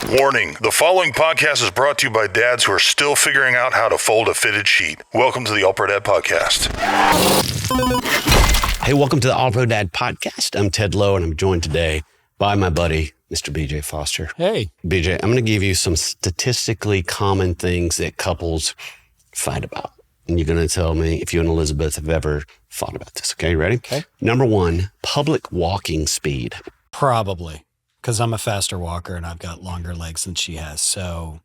Warning, the following podcast is brought to you by dads who are still figuring out how to fold a fitted sheet. Welcome to the All Pro Dad Podcast. Hey, welcome to the All Pro Dad Podcast. I'm Ted Lowe, and I'm joined today by my buddy, Mr. BJ Foster. Hey. BJ, I'm going to give you some statistically common things that couples fight about. And you're going to tell me if you and Elizabeth have ever fought about this. Okay, you ready? Okay. Number one, public walking speed. Probably, because I'm a faster walker and I've got longer legs than she has. So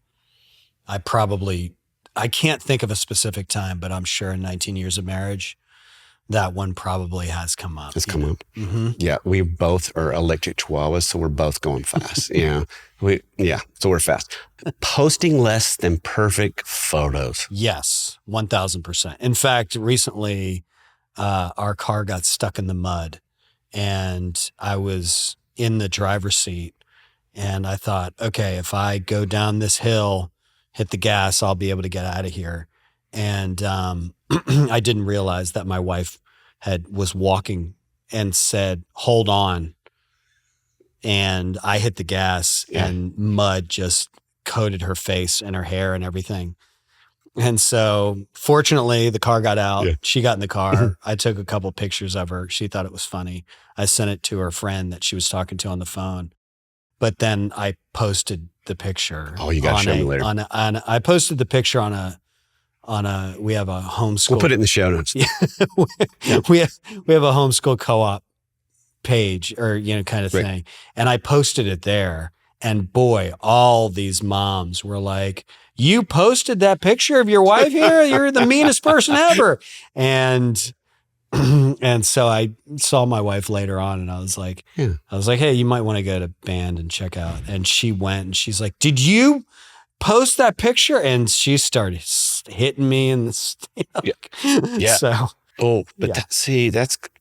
I can't think of a specific time, but I'm sure in 19 years of marriage, that one probably has come up. It's come up. Mm-hmm. Yeah, we both are electric chihuahuas, so we're both going fast. So we're fast. Posting less than perfect photos. Yes, 1,000%. In fact, recently, our car got stuck in the mud and I was in the driver's seat and I thought, okay, if I go down this hill, hit the gas, I'll be able to get out of here. And I didn't realize that my wife was walking and said, hold on. And I hit the gas and mud just coated her face and her hair and everything. And so fortunately the car got out. Yeah. She got in the car. I took a couple pictures of her. She thought it was funny. I sent it to her friend that she was talking to on the phone. But then I posted the picture. Oh, you got to show me later. I posted the picture on a, we have a homeschool. We'll put it in the show notes. we have a homeschool co-op page or, kind of thing. Right. And I posted it there. And boy, all these moms were like, you posted that picture of your wife here? You're the meanest person ever. And so I saw my wife later on and I was like, hey, you might want to go to band and check out. And she went and she's like, did you post that picture? And she started hitting me in the Yeah. So, that's,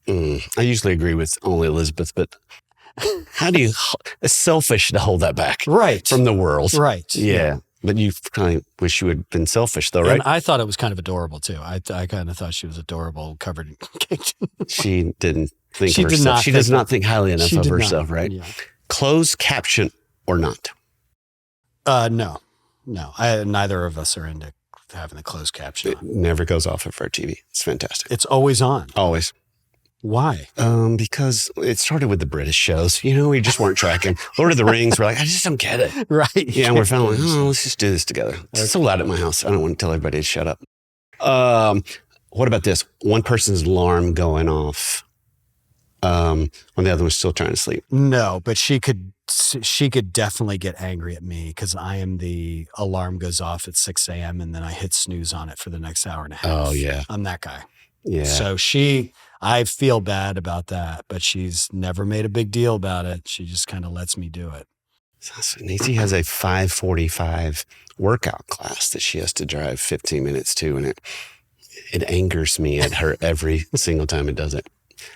I usually agree with only Elizabeth, but how do you, it's selfish to hold that back. Right. From the world. Right. Yeah. But you kind of wish you had been selfish though, right? And I thought it was kind of adorable too. I kind of thought she was adorable, covered in cake. She didn't think of herself. She does not think highly enough of herself, right? Yeah. Closed caption or not? No. Neither of us are into having the closed caption It never goes off of our TV. It's fantastic. It's always on. Always. Why? Because it started with the British shows. We just weren't tracking. Lord of the Rings, we're like, I just don't get it. Right. Yeah, and we're finally like, let's just do this together. It's so loud at my house. I don't want to tell everybody to shut up. What about this? One person's alarm going off when the other one's still trying to sleep. No, but she could definitely get angry at me because I am the alarm goes off at 6 a.m. and then I hit snooze on it for the next hour and a half. Oh, yeah. I'm that guy. Yeah. So I feel bad about that, but she's never made a big deal about it. She just kind of lets me do it. Nancy has a 5:45 workout class that she has to drive 15 minutes to, and it angers me at her every single time it does it.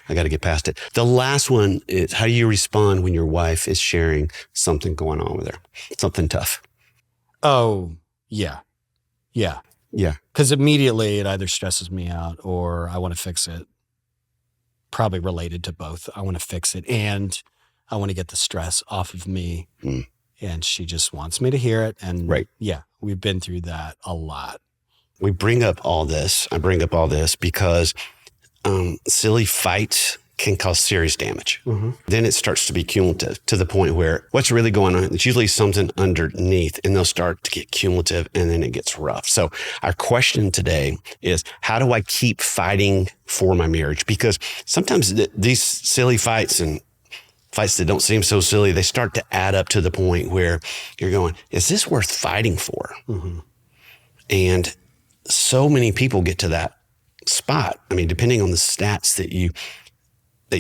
I got to get past it. The last one is, how do you respond when your wife is sharing something going on with her? Something tough. Oh, yeah. Yeah. Yeah. Because immediately it either stresses me out or I want to fix it. Probably related to both. I want to fix it and I want to get the stress off of me. Mm. And she just wants me to hear it. And we've been through that a lot. I bring up all this because silly fights can cause serious damage. Mm-hmm. Then it starts to be cumulative to the point where what's really going on, it's usually something underneath and they'll start to get cumulative and then it gets rough. So our question today is, how do I keep fighting for my marriage? Because sometimes these silly fights and fights that don't seem so silly, they start to add up to the point where you're going, is this worth fighting for? Mm-hmm. And so many people get to that spot. I mean, depending on the stats that you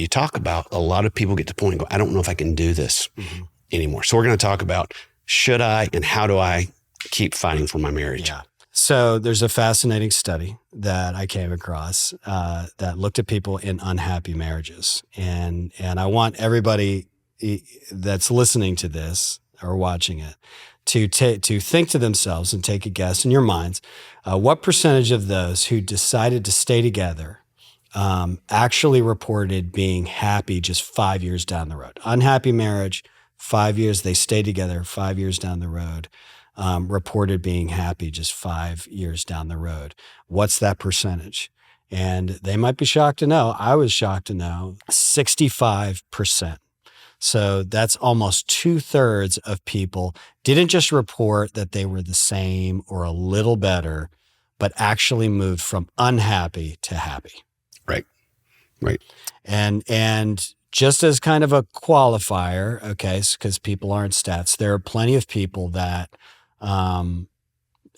talk about, a lot of people get to the point and go, I don't know if I can do this anymore. So we're going to talk about should I and how do I keep fighting for my marriage? Yeah. So there's a fascinating study that I came across that looked at people in unhappy marriages. And I want everybody that's listening to this or watching it to think to themselves and take a guess in your minds, what percentage of those who decided to stay together actually reported being happy just 5 years down the road. Unhappy marriage, 5 years, they stay together 5 years down the road, reported being happy just 5 years down the road. What's that percentage? And they might be shocked to know, I was shocked to know, 65%. So that's almost 2/3 of people didn't just report that they were the same or a little better, but actually moved from unhappy to happy. Right. And just as kind of a qualifier, okay, because people aren't stats, there are plenty of people that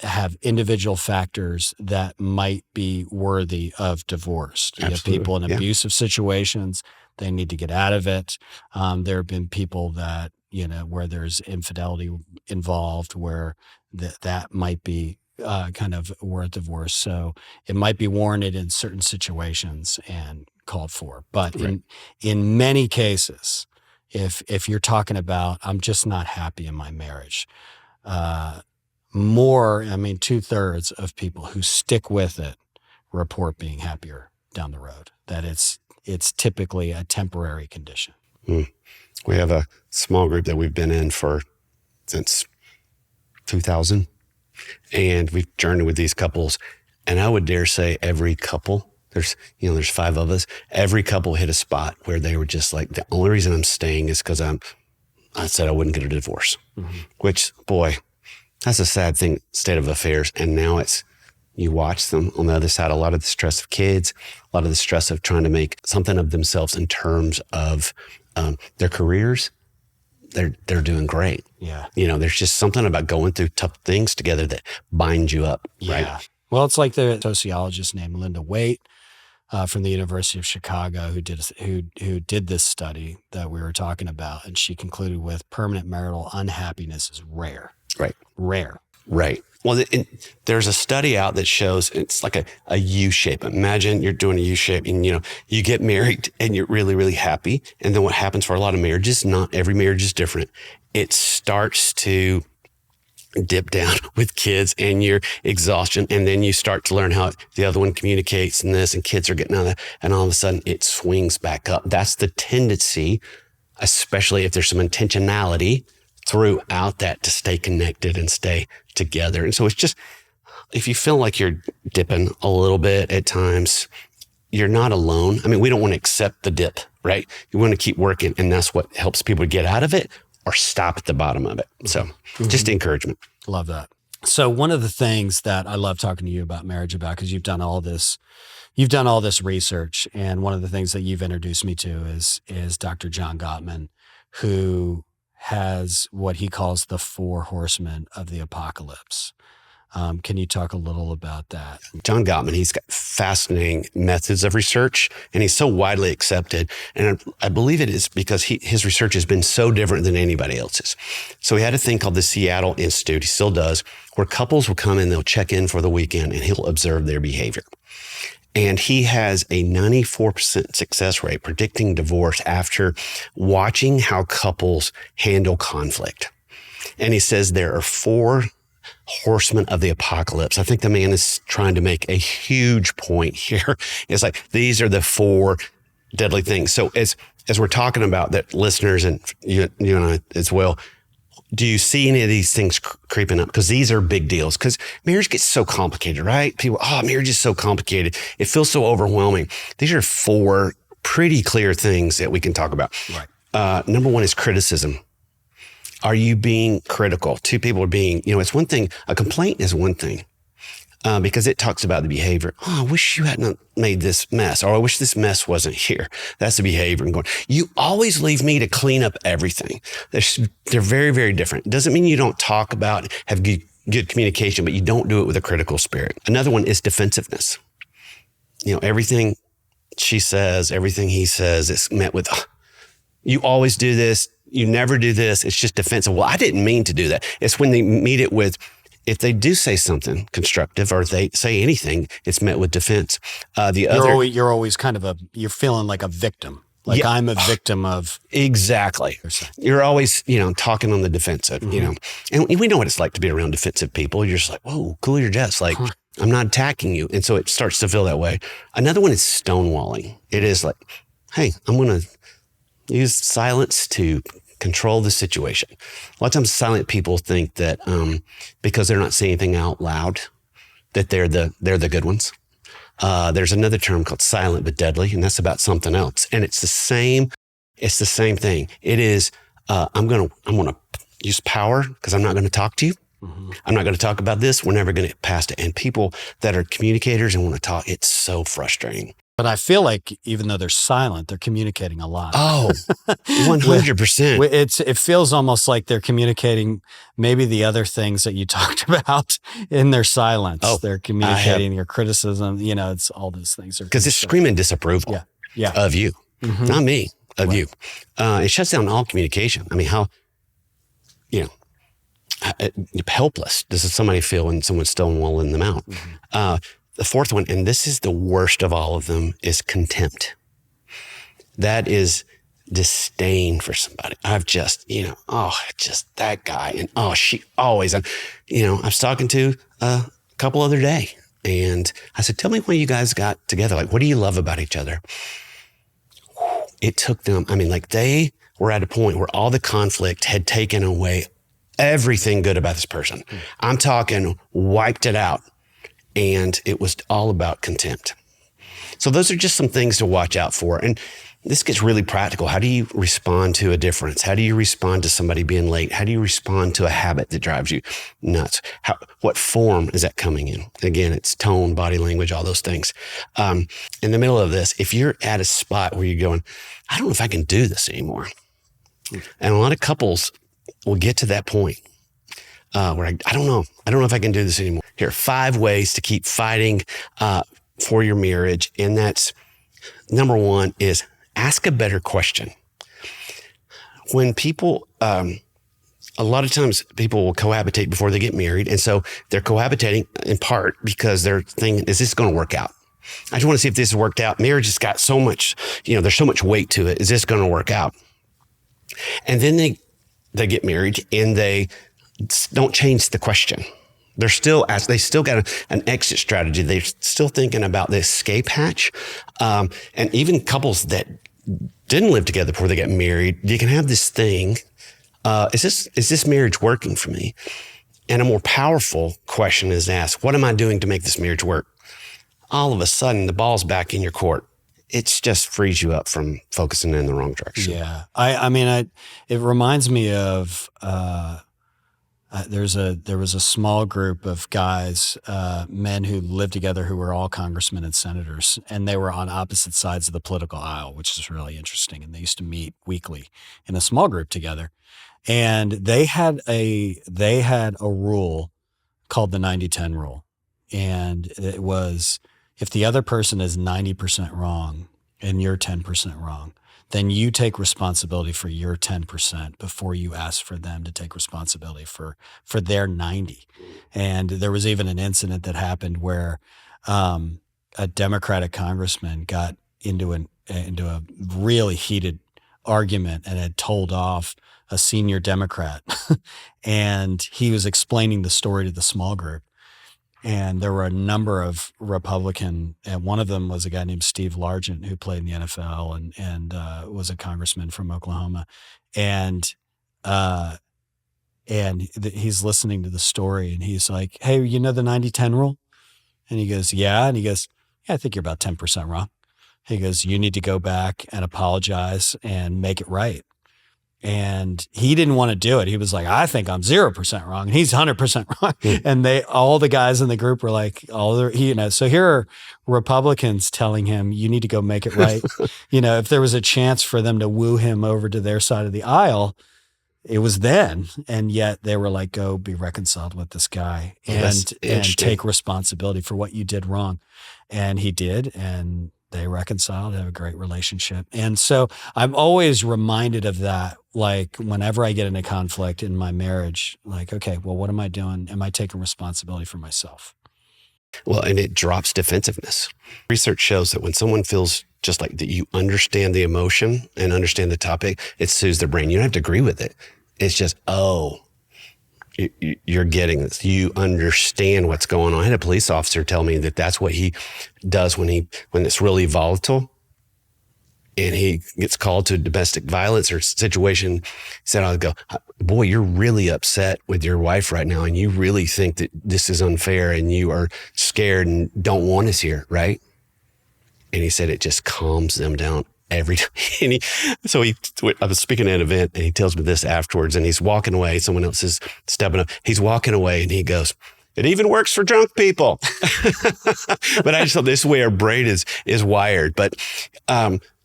have individual factors that might be worthy of divorce. You have people in abusive situations, they need to get out of it. There have been people that, where there's infidelity involved, where that might be kind of worth divorce. So it might be warranted in certain situations and called for. But in many cases, if you're talking about, I'm just not happy in my marriage, 2/3 of people who stick with it report being happier down the road, that it's typically a temporary condition. We have a small group that we've been in since 2000, and we've journeyed with these couples. And I would dare say every couple, there's 5 of us, every couple hit a spot where they were just like, the only reason I'm staying is because I said I wouldn't get a divorce, which, boy, that's a sad state of affairs. And now you watch them on the other side, a lot of the stress of kids, a lot of the stress of trying to make something of themselves in terms of their careers. They're doing great. Yeah. There's just something about going through tough things together that binds you up. Yeah. Right. Well, it's like the sociologist named Linda Waite from the University of Chicago who did this study that we were talking about, and she concluded with permanent marital unhappiness is rare. Right. Rare. Right. Well, there's a study out that shows it's like a U shape. Imagine you're doing a U shape and, you get married and you're really, really happy. And then what happens for a lot of marriages, not every marriage is different. It starts to dip down with kids and your exhaustion. And then you start to learn how the other one communicates and this, and kids are getting out of that. And all of a sudden it swings back up. That's the tendency, especially if there's some intentionality throughout that, to stay connected and stay together. And so it's just, if you feel like you're dipping a little bit at times, you're not alone. I mean, we don't want to accept the dip, right? You want to keep working, and that's what helps people get out of it or stop at the bottom of it. So just encouragement. Love that. So one of the things that I love talking to you about marriage about, because you've done all this research, and one of the things that you've introduced me to is Dr. John Gottman, who has what he calls the 4 horsemen of the apocalypse. Can you talk a little about that? John Gottman, he's got fascinating methods of research, and he's so widely accepted. And I believe it is because his research has been so different than anybody else's. So he had a thing called the Seattle Institute, he still does, where couples will come in, they'll check in for the weekend, and he'll observe their behavior. And he has a 94% success rate predicting divorce after watching how couples handle conflict. And he says there are 4 horsemen of the apocalypse. I think the man is trying to make a huge point here. It's like, these are the 4 deadly things. So as we're talking about that, listeners, and you and I as well, do you see any of these things creeping up? Because these are big deals. Because marriage gets so complicated, right? People, marriage is so complicated. It feels so overwhelming. These are 4 pretty clear things that we can talk about. Right. Number 1 is criticism. Are you being critical? 2 people are being, it's one thing. A complaint is one thing because it talks about the behavior. Oh, I wish you hadn't made this mess, or I wish this mess wasn't here. That's the behavior. And going, you always leave me to clean up everything. They're very, very different. It doesn't mean you don't talk about, have good communication, but you don't do it with a critical spirit. Another one is defensiveness. Everything she says, everything he says is met with, you always do this. You never do this. It's just defensive. Well, I didn't mean to do that. It's when they meet it with, if they do say something constructive or if they say anything, it's met with defense. You're always kind of you're feeling like a victim. Like, yeah, I'm a victim of. Exactly. You're always, talking on the defensive, and we know what it's like to be around defensive people. You're just like, whoa, cool your jets. Like, I'm not attacking you. And so it starts to feel that way. Another one is stonewalling. It is like, hey, I'm going to use silence to Control the situation. A lot of times silent people think that because they're not saying anything out loud, that they're the good ones. There's another term called silent but deadly, and that's about something else. And it's the same thing. It is, I'm going to use power because I'm not going to talk to you. Mm-hmm. I'm not going to talk about this. We're never going to get past it. And people that are communicators and want to talk, it's so frustrating. But I feel like even though they're silent, they're communicating a lot. Oh, 100%. It feels almost like they're communicating maybe the other things that you talked about in their silence. Oh, they're communicating your criticism. It's all those things. Because it's screaming disapproval of you, not me, of you. It shuts down all communication. I mean, how, helpless does somebody feel when someone's stonewalling them out? Mm-hmm. The fourth one, and this is the worst of all of them, is contempt. That is disdain for somebody. I've just, just that guy. And she always, I was talking to a couple other day and I said, tell me when you guys got together. Like, what do you love about each other? It took them, they were at a point where all the conflict had taken away everything good about this person. I'm talking wiped it out. And it was all about contempt. So those are just some things to watch out for. And this gets really practical. How do you respond to a difference? How do you respond to somebody being late? How do you respond to a habit that drives you nuts? What form is that coming in? Again, it's tone, body language, all those things. In the middle of this, if you're at a spot where you're going, I don't know if I can do this anymore. And a lot of couples will get to that point. Where I don't know if I can do this anymore. Here are 5 ways to keep fighting for your marriage. And that's number 1 is ask a better question. When people, a lot of times people will cohabitate before they get married. And so they're cohabitating in part because they're thinking, is this going to work out? I just want to see if this has worked out. Marriage has got so much, there's so much weight to it. Is this going to work out? And then they get married and they don't change the question. They still got an exit strategy. They're still thinking about the escape hatch. And even couples that didn't live together before they got married, you can have this thing. Is this marriage working for me? And a more powerful question is asked, what am I doing to make this marriage work? All of a sudden the ball's back in your court. It's just frees you up from focusing in the wrong direction. Yeah. It reminds me of, there was a small group of guys, men who lived together who were all congressmen and senators, and they were on opposite sides of the political aisle, which is really interesting. And they used to meet weekly in a small group together. And they had a rule called the 90-10 rule. And it was, if the other person is 90% wrong and you're 10% wrong, then you take responsibility for your 10% before you ask for them to take responsibility for their 90. And there was even an incident that happened where a Democratic congressman got into a really heated argument and had told off a senior Democrat. And he was explaining the story to the small group. And there were a number of Republican, and one of them was a guy named Steve Largent who played in the NFL and was a congressman from Oklahoma. And he's listening to the story and he's like, hey, the 90-10 rule? And he goes, yeah. And he goes, yeah, I think you're about 10% wrong. He goes, you need to go back and apologize and make it right. And he didn't want to do it. He was like, I think I'm 0% wrong. And he's 100% wrong. And all the guys in the group were like, so here are Republicans telling him, you need to go make it right. If there was a chance for them to woo him over to their side of the aisle, it was then. And yet they were like, go be reconciled with this guy and take responsibility for what you did wrong. And he did. And they reconciled, have a great relationship. And so I'm always reminded of that. Like whenever I get in a conflict in my marriage, like, okay, well, what am I doing? Am I taking responsibility for myself? Well, and it drops defensiveness. Research shows that when someone feels just like that, you understand the emotion and understand the topic, it soothes their brain. You don't have to agree with it. It's just, you're getting this. You understand what's going on. I had a police officer tell me that that's what he does when it's really volatile. and he gets called to domestic violence or situation. He said, I'll go, boy, you're really upset with your wife right now. And you really think that this is unfair and you are scared and don't want us here, right? And he said, it just calms them down every time. I was speaking at an event and he tells me this afterwards and he's walking away. Someone else is stepping up. He's walking away and he goes, it even works for drunk people. But I just thought this way our brain is wired. But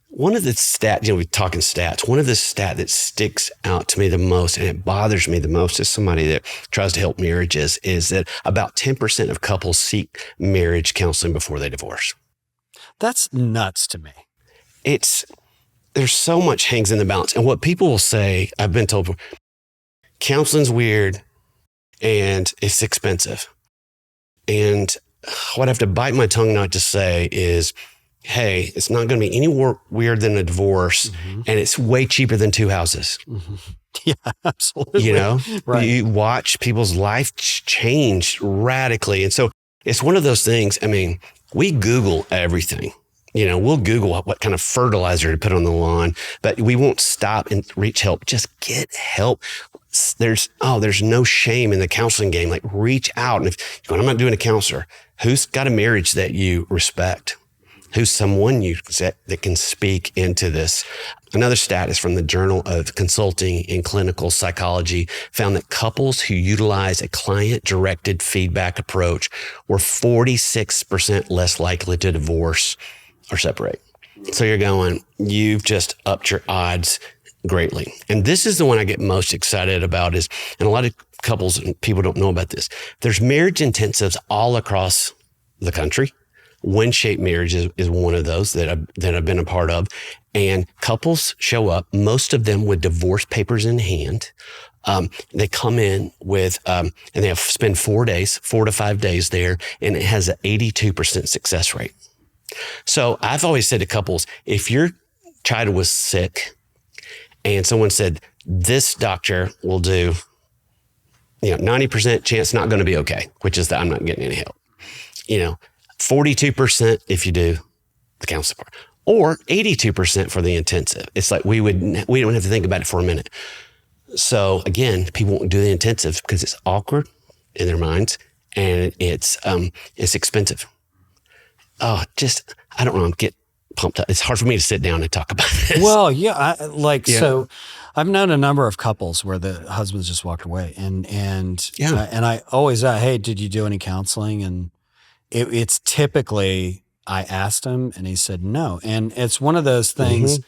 one of the stats, we're talking stats, one of the stat that sticks out to me the most and it bothers me the most as somebody that tries to help marriages is that about 10% of couples seek marriage counseling before they divorce. That's nuts to me. There's so much hangs in the balance. And what people will say, I've been told, counseling's weird and it's expensive. And what I have to bite my tongue not to say is, hey, it's not going to be any more weird than a divorce. Mm-hmm. And it's way cheaper than 2 houses. Mm-hmm. Yeah, absolutely. Right. You watch people's life change radically. And so it's one of those things. I mean, we Google everything. We'll Google what kind of fertilizer to put on the lawn, but we won't stop and reach help. Just get help. There's no shame in the counseling game. Like reach out. And if you're going, I'm not doing a counselor, who's got a marriage that you respect? Who's someone that can speak into this? Another stat is from the Journal of Consulting in Clinical Psychology, found that couples who utilize a client-directed feedback approach were 46% less likely to divorce or separate. So you're going, you've just upped your odds greatly. And this is the one I get most excited about and a lot of couples and people don't know about this. There's marriage intensives all across the country. Wind-shaped marriage is one of those that I've been a part of. And couples show up, most of them with divorce papers in hand. They come in with, and they spend 4 to 5 days there, and it has an 82% success rate. So I've always said to couples, if your child was sick and someone said, this doctor will do, 90% chance not going to be okay, which is that I'm not getting any help. 42% if you do the counseling part, or 82% for the intensive. It's like we don't have to think about it for a minute. So again, people won't do the intensive because it's awkward in their minds and it's expensive. I don't know. I'm getting pumped up. It's hard for me to sit down and talk about this. Well, yeah. So I've known a number of couples where the husbands just walked away and I always hey, did you do any counseling? And it's typically, I asked him and he said no. And it's one of those things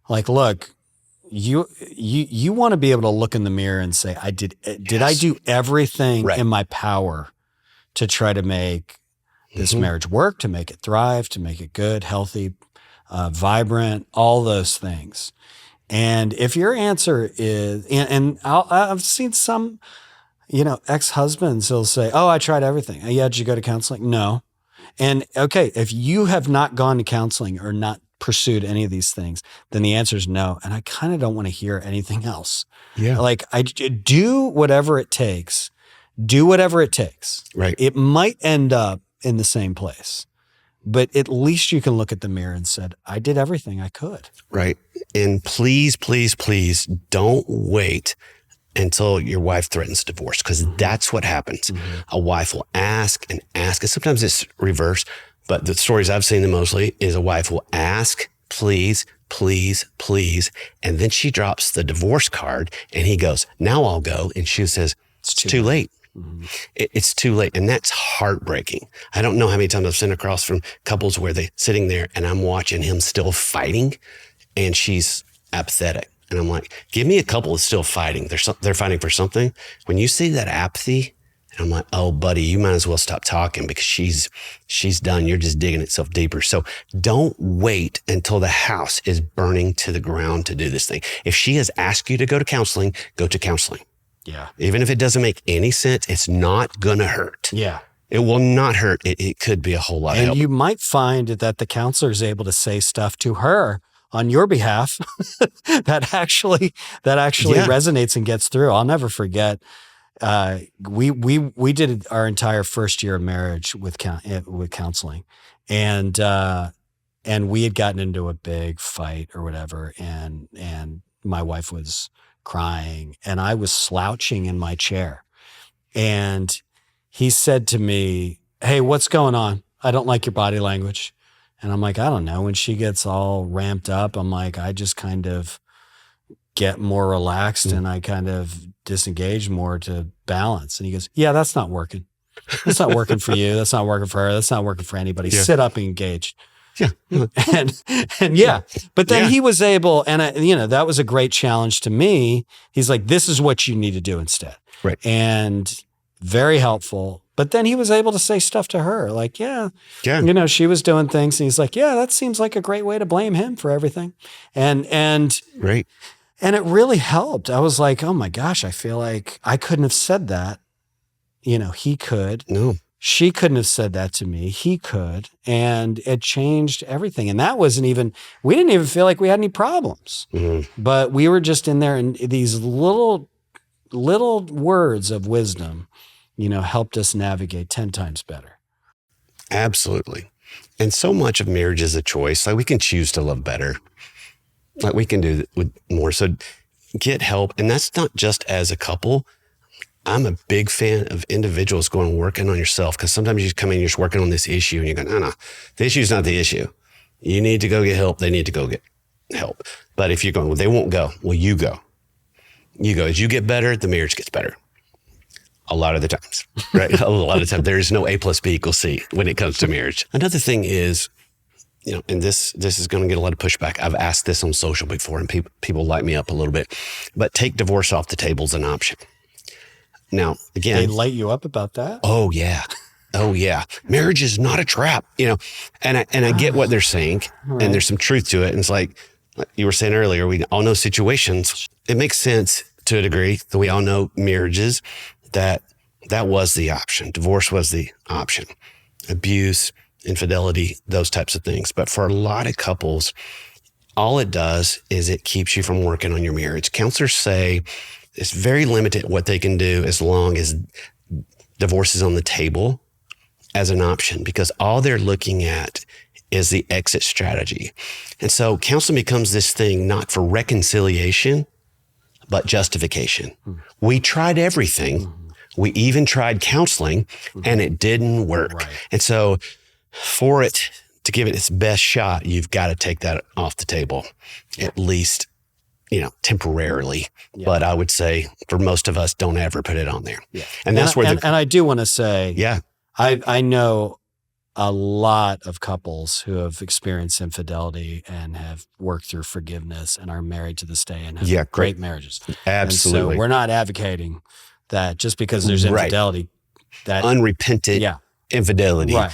like, look, you want to be able to look in the mirror and say, did I do everything in my power to try to make this marriage work, to make it thrive, to make it good, healthy, vibrant, all those things. And if your answer is, and I've seen some, ex-husbands, they'll say, oh, I tried everything. Yeah, did you go to counseling? No. And okay, if you have not gone to counseling or not pursued any of these things, then the answer is no. And I kind of don't want to hear anything else. Yeah. Like I do whatever it takes. Do whatever it takes. Right. It might end up in the same place, but at least you can look at the mirror and said, I did everything I could. Right. And please, please, please don't wait until your wife threatens divorce, because that's what happens. A wife will ask and ask, and sometimes it's reverse, but the stories I've seen the mostly is a wife will ask, please, please, please, and then she drops the divorce card and he goes, now I'll go. And she says, it's too late. It's too late. And that's heartbreaking. I don't know how many times I've seen across from couples where they're sitting there and I'm watching him still fighting and she's apathetic. And I'm like, give me a couple that's still fighting. They're fighting for something. When you see that apathy, I'm like, oh, buddy, you might as well stop talking because she's done. You're just digging itself deeper. So don't wait until the house is burning to the ground to do this thing. If she has asked you to go to counseling, go to counseling. Yeah. Even if it doesn't make any sense, it's not going to hurt. Yeah. It will not hurt. It could be a whole lot of help. And you might find that the counselor is able to say stuff to her on your behalf that actually resonates and gets through. I'll never forget. We did our entire first year of marriage with counseling, and And we had gotten into a big fight or whatever. And my wife was crying and I was slouching in my chair. And he said to me, "Hey, what's going on? I don't like your body language." And I'm like, "I don't know." When she gets all ramped up, I'm like, I just kind of get more relaxed and I kind of disengage more to balance. And he goes, "Yeah, that's not working. That's not working for you. That's not working for her. That's not working for anybody. Yeah. Sit up and engage." Yeah. and yeah, but then he was able, and that was a great challenge to me. He's like, "This is what you need to do instead." Right. And very helpful. But then he was able to say stuff to her like, yeah, she was doing things. And he's like, "Yeah, that seems like a great way to blame him for everything." And right. And it really helped. I was like, oh my gosh, I feel like I couldn't have said that. He could. No. She couldn't have said that to me. He could. And it changed everything. And that wasn't even, we didn't even feel like we had any problems. Mm-hmm. But we were just in there, and these little words of wisdom, helped us navigate 10 times better. Absolutely. And so much of marriage is a choice. Like, we can choose to love better. Like, we can do with more. So get help. And that's not just as a couple. I'm a big fan of individuals going and working on yourself, because sometimes you come in, you're just working on this issue and you go, no, the issue is not the issue. You need to go get help. They need to go get help. But if you're going, well, they won't go. Well, you go. You go. As you get better, the marriage gets better. A lot of the times, right? A lot of times there is no A plus B equals C when it comes to marriage. Another thing is, and this is going to get a lot of pushback. I've asked this on social before, and people light me up a little bit, but take divorce off the table as an option. Now, again, they light you up about that? Oh yeah. Marriage is not a trap, and I get what they're saying, right. And there's some truth to it. And it's like you were saying earlier, we all know situations. It makes sense to a degree that we all know marriages that was the option. Divorce was the option. Abuse, infidelity, those types of things. But for a lot of couples, all it does is it keeps you from working on your marriage. Counselors say it's very limited what they can do as long as divorce is on the table as an option, because all they're looking at is the exit strategy. And so counseling becomes this thing not for reconciliation, but justification. We tried everything. We even tried counseling, and it didn't work. Right. And so for it to give it its best shot, you've got to take that off the table, at least temporarily. Yeah. But I would say for most of us, don't ever put it on there. Yeah. And that's where and I do want to say, yeah, I know a lot of couples who have experienced infidelity and have worked through forgiveness and are married to this day and have great marriages. Absolutely. And so we're not advocating that just because there's infidelity, that unrepented infidelity. Right.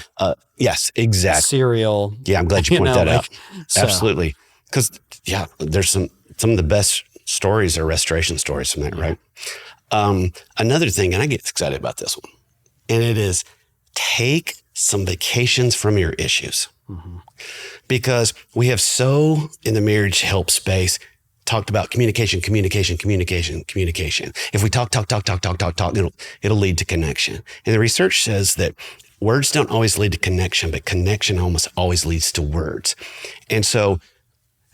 Yes, exactly. Serial. Yeah, I'm glad you pointed that out. Absolutely. Because there's some of the best stories are restoration stories from that, right? Another thing, and I get excited about this one, and it is take some vacations from your issues. Mm-hmm. Because we have so, in the marriage help space, talked about communication. If we talk, it'll lead to connection. And the research says that words don't always lead to connection, but connection almost always leads to words. And so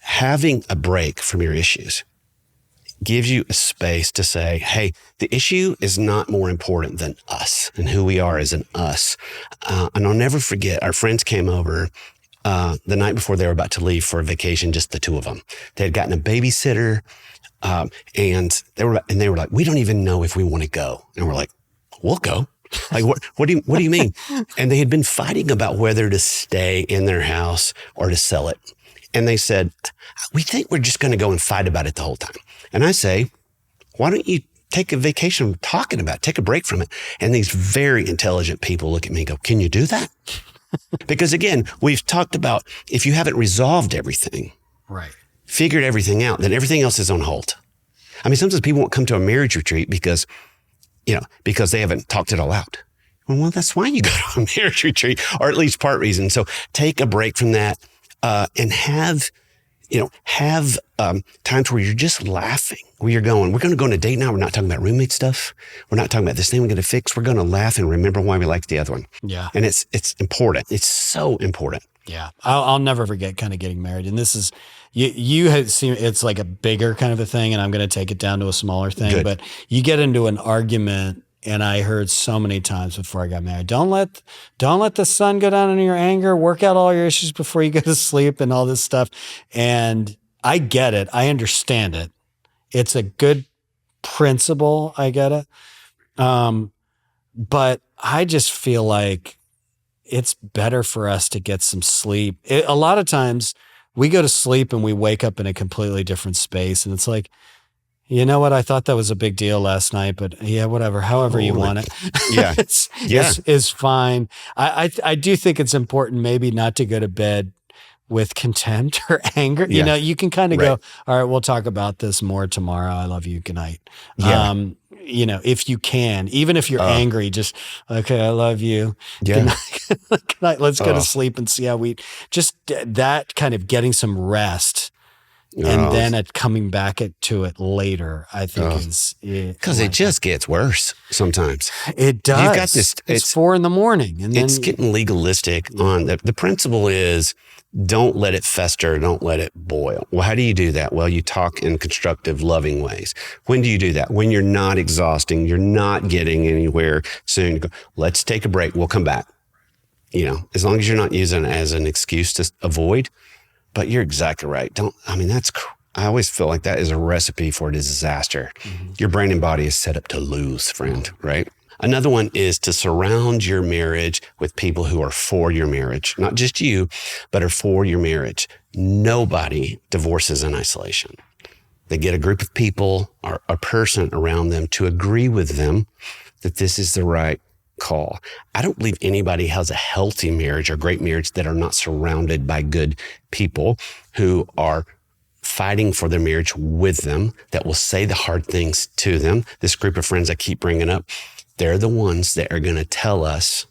having a break from your issues gives you a space to say, hey, the issue is not more important than us and who we are as an us. And I'll never forget, our friends came over the night before they were about to leave for a vacation, just the two of them. They had gotten a babysitter, and they were like, we don't even know if we want to go. And we're like, we'll go. Like, what do you mean? And they had been fighting about whether to stay in their house or to sell it. And they said, we think we're just going to go and fight about it the whole time. And I say, why don't you take a vacation from talking about it, take a break from it? And these very intelligent people look at me and go, can you do that? Because again, we've talked about if you haven't resolved everything, right, figured everything out, then everything else is on hold. I mean, sometimes people won't come to a marriage retreat because they haven't talked it all out. Well, that's why you go to a marriage retreat, or at least part reason. So take a break from that. And have times where you're just laughing, where you're going, we're going to go on a date now. We're not talking about roommate stuff. We're not talking about this thing we're going to fix. We're going to laugh and remember why we liked the other one. Yeah. And it's important. It's so important. Yeah. I'll never forget kind of getting married. And this is, you had seen, it's like a bigger kind of a thing, and I'm going to take it down to a smaller thing. Good. But you get into an argument, and I heard so many times before I got married, don't let the sun go down in your anger, work out all your issues before you go to sleep and all this stuff. And I get it. I understand it. It's a good principle. I get it. But I just feel like it's better for us to get some sleep. A lot of times we go to sleep and we wake up in a completely different space. And it's like, you know what? I thought that was a big deal last night, but yeah, whatever, however you want it. Yeah. it's fine. I do think it's important maybe not to go to bed with contempt or anger. Yeah. You know, you can kind of Right. go, all right, we'll talk about this more tomorrow. I love you. Good night. Yeah. You know, if you can, even if you're angry, just, okay, I love you. Yeah. Good night. Good night. Let's go to sleep and see how just that kind of getting some rest and then coming back to it later, I think is. Because it just gets worse sometimes. It does. You've got this. It's 4 a.m. and then It's getting legalistic on the principle is don't let it fester. Don't let it boil. Well, how do you do that? Well, you talk in constructive, loving ways. When do you do that? When you're not exhausting, you're not getting anywhere soon. You go, let's take a break. We'll come back. You know, as long as you're not using it as an excuse to avoid, but you're exactly right. I always feel like that is a recipe for disaster. Mm-hmm. Your brain and body is set up to lose, friend, right? Another one is to surround your marriage with people who are for your marriage, not just you, but are for your marriage. Nobody divorces in isolation. They get a group of people or a person around them to agree with them that this is the right call. I don't believe anybody has a healthy marriage or great marriage that are not surrounded by good people who are fighting for their marriage with them, that will say the hard things to them. This group of friends I keep bringing up, they're the ones that are going to tell us,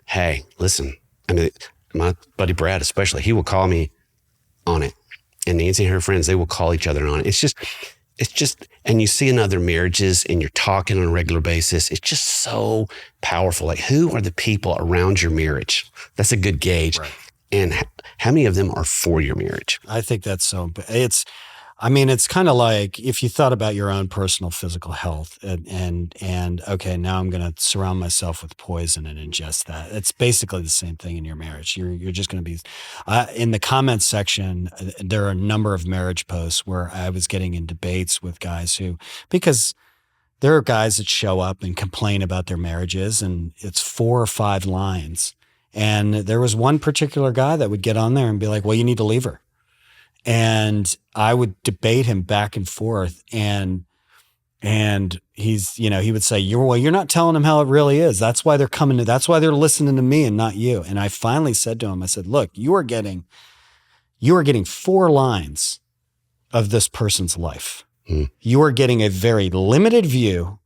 hey, listen, I mean, my buddy Brad especially, he will call me on it. And Nancy and her friends, they will call each other on it. It's just, and you see in other marriages and you're talking on a regular basis, it's just so powerful. Like, who are the people around your marriage? That's a good gauge. Right. And how many of them are for your marriage? I think that's so, it's kind of like if you thought about your own personal physical health and okay, now I'm going to surround myself with poison and ingest that. It's basically the same thing in your marriage. You're just going to be, in the comments section, there are a number of marriage posts where I was getting in debates with guys because there are guys that show up and complain about their marriages and it's 4 or 5 lines. And there was one particular guy that would get on there and be like, well, you need to leave her. And I would debate him back and forth. And he's, he would say, you're not telling them how it really is. That's why that's why they're listening to me and not you. And I finally said to him, I said, look, you are getting 4 lines of this person's life. You are getting a very limited view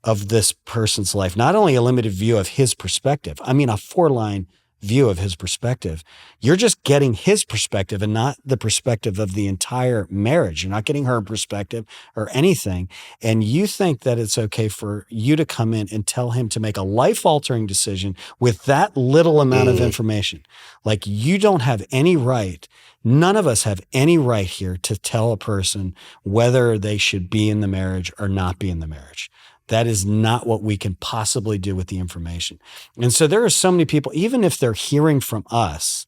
of this person's life, not only a limited view of his perspective, I mean, a 4-line view of his perspective. You're just getting his perspective and not the perspective of the entire marriage. You're not getting her perspective or anything. And you think that it's okay for you to come in and tell him to make a life-altering decision with that little amount of information. Like, you don't have any right. None of us have any right here to tell a person whether they should be in the marriage or not be in the marriage. That is not what we can possibly do with the information. And so there are so many people, even if they're hearing from us,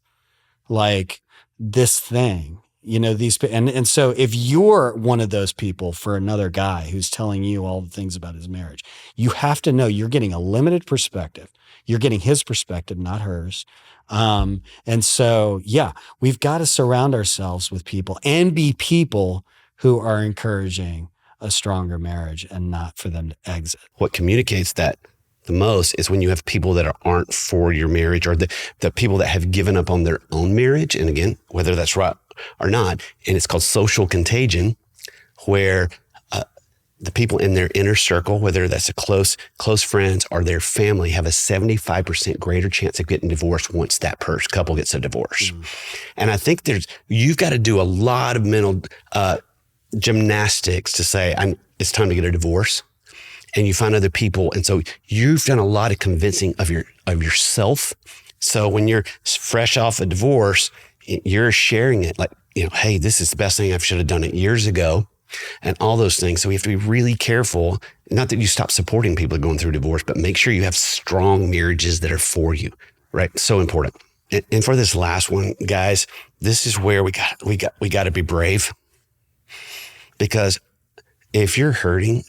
like this thing, and so if you're one of those people for another guy who's telling you all the things about his marriage, you have to know you're getting a limited perspective. You're getting his perspective, not hers. And so, yeah, we've got to surround ourselves with people and be people who are encouraging a stronger marriage and not for them to exit. What communicates that the most is when you have people that aren't for your marriage, or the people that have given up on their own marriage. And again, whether that's right or not, and it's called social contagion, where the people in their inner circle, whether that's a close friends or their family, have a 75% greater chance of getting divorced once that couple gets a divorce. And I think you've got to do a lot of mental gymnastics to say, it's time to get a divorce. And you find other people. And so you've done a lot of convincing of yourself So when you're fresh off a divorce, you're sharing it like, hey, this is the best thing I should have done it years ago, and all those things. So we have to be really careful. Not that you stop supporting people going through divorce, but make sure you have strong marriages that are for you, right? So important. And for this last one, guys, this is where we got to be brave, because if you're hurting,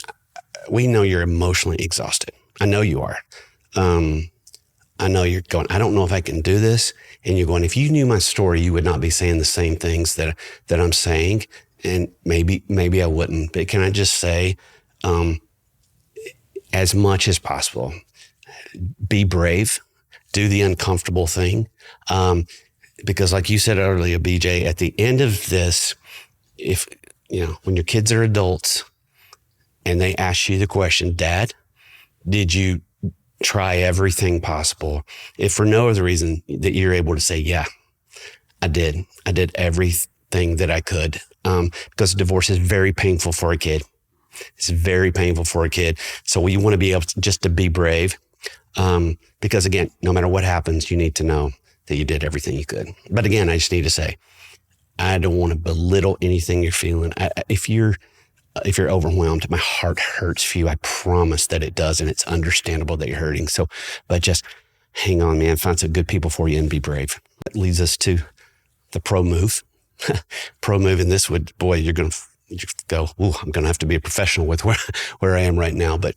we know you're emotionally exhausted. I know you are. I know you're going, I don't know if I can do this. And you're going, if you knew my story, you would not be saying the same things that I'm saying. And maybe I wouldn't. But can I just say, as much as possible, be brave, do the uncomfortable thing. Because like you said earlier, BJ, at the end of this, if, when your kids are adults and they ask you the question, Dad, did you try everything possible? If for no other reason that you're able to say, yeah, I did everything that I could. Because divorce is very painful for a kid. It's very painful for a kid. So we want to be able to be brave. Because again, no matter what happens, you need to know that you did everything you could. But again, I just need to say, I don't want to belittle anything you're feeling. If you're overwhelmed, my heart hurts for you. I promise that it does. And it's understandable that you're hurting. So, but just hang on, man, find some good people for you and be brave. That leads us to the pro move. Pro move in this would, boy, you're going to go, ooh, I'm going to have to be a professional with where I am right now. But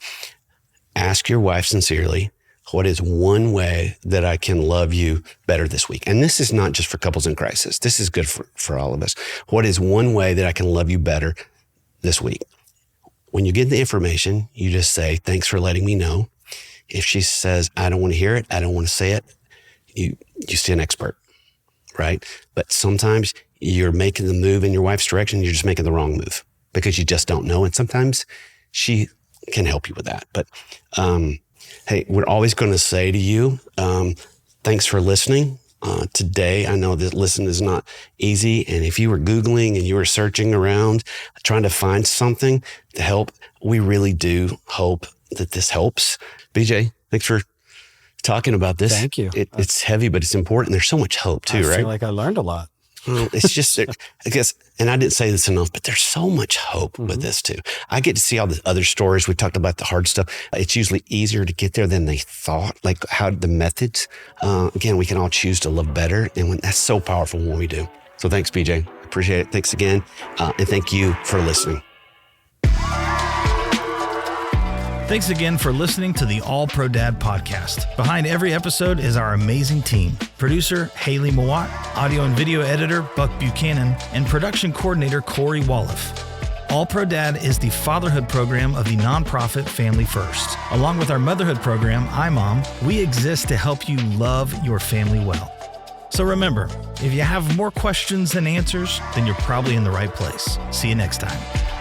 ask your wife sincerely, what is one way that I can love you better this week? And this is not just for couples in crisis. This is good for all of us. What is one way that I can love you better this week? When you get the information, you just say, thanks for letting me know. If she says, I don't want to hear it, I don't want to say it, you see an expert, right? But sometimes you're making the move in your wife's direction, you're just making the wrong move because you just don't know. And sometimes she can help you with that. But hey, we're always going to say to you, thanks for listening. Today, I know that listen is not easy. And if you were Googling and you were searching around, trying to find something to help, we really do hope that this helps. BJ, thanks for talking about this. Thank you. It's heavy, but it's important. There's so much hope too, right? I feel like I learned a lot. Well, it's just, I guess, and I didn't say this enough, but there's so much hope with this too. I get to see all the other stories. We talked about the hard stuff. It's usually easier to get there than they thought, like how the methods. Again, we can all choose to love better. And that's so powerful when we do. So thanks, BJ. Appreciate it. Thanks again. And thank you for listening. Thanks again for listening to the All Pro Dad podcast. Behind every episode is our amazing team. Producer Haley Mawat, audio and video editor Buck Buchanan, and production coordinator Corey Walliff. All Pro Dad is the fatherhood program of the nonprofit Family First. Along with our motherhood program, iMom, we exist to help you love your family well. So remember, if you have more questions than answers, then you're probably in the right place. See you next time.